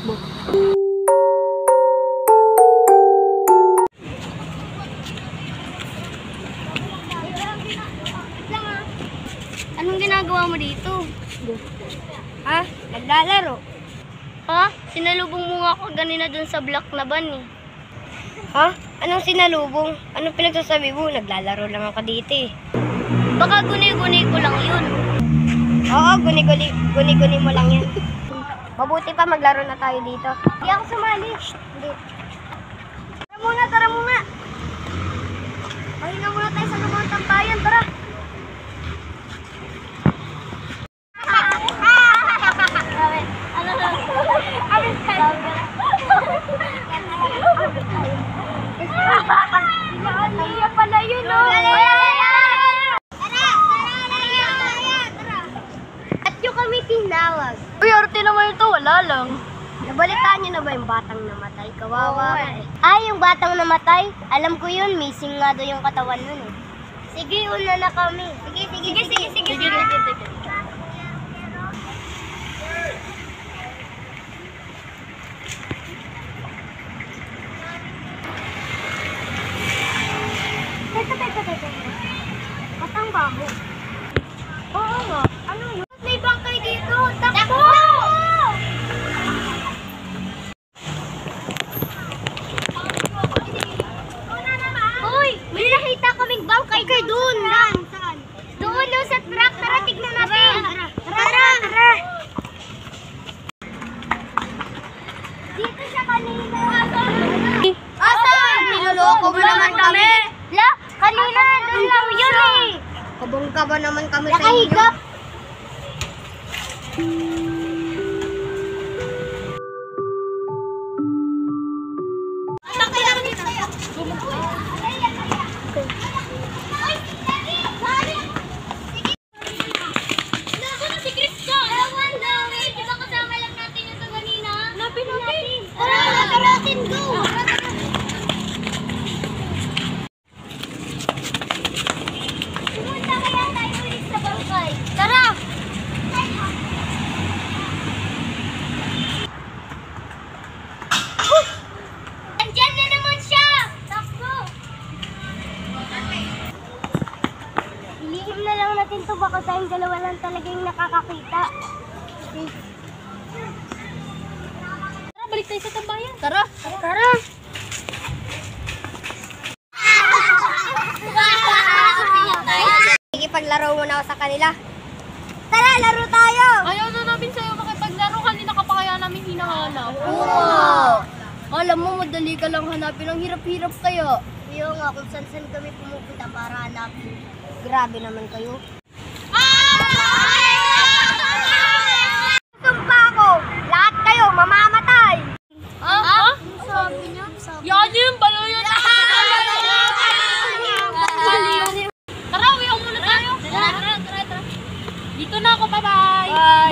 Anong ginagawa mo dito? Ha? Naglalaro. Ha? Sinalubong mo nga ako ganina dun sa block na ban eh. Ha? Anong sinalubong? Anong pinagsasabi mo? Naglalaro lang ako dito eh. Baka guni-guni ko lang yun. Oo, guni-guni mo lang yan. Mabuti pa maglaro na tayo dito. Hindi ako sumali. Hindi. Tara muna. Pahinga muna tayo sa lumang tambayan, tara. Iya pala yun, no? At yung kami tinawag. Uy, arte naman ito. Wala lang. Nabalitaan niyo na ba yung batang namatay? Kawawa eh. Ay, yung batang namatay? Alam ko yun, missing nga doon yung katawan nun eh. Sige, una na kami. Sige. Teka. Batang baho. Oo nga. Ano yun? May bangkay dito. Takbo! Uy! May nakita kaming bangkay doon. Saan? Doon sa truck. Tara, tignan natin. Tara. Dito siya kanina. Asan? Niloloko mo naman kami. La, kanina doon lang yun eh. Kabongga ba naman kami sa inyo? Nakahigap. Natin to, baka tayong dalawa lang talaga yung nakakakita. Okay. Tara, balik tayo sa tambayan. Tara. Sige, paglaro muna ako sa kanila. Tara, laro tayo! Ayaw na namin sa'yo makipaglaro. Kanina ka pa kaya namin hinahanap. Oo. Alam mo, madali ka lang hanapin. Ang hirap-hirap kayo. Yung nga, kung saan kami pumupunta para hanapin. Grabe naman kayo. Sumpa ako! Lahat kayo, mamamatay! Ha? Sabi niya? Yan yun, balo yun! Tara, uwi muna tayo. Tara. Dito na ako, bye-bye! Bye!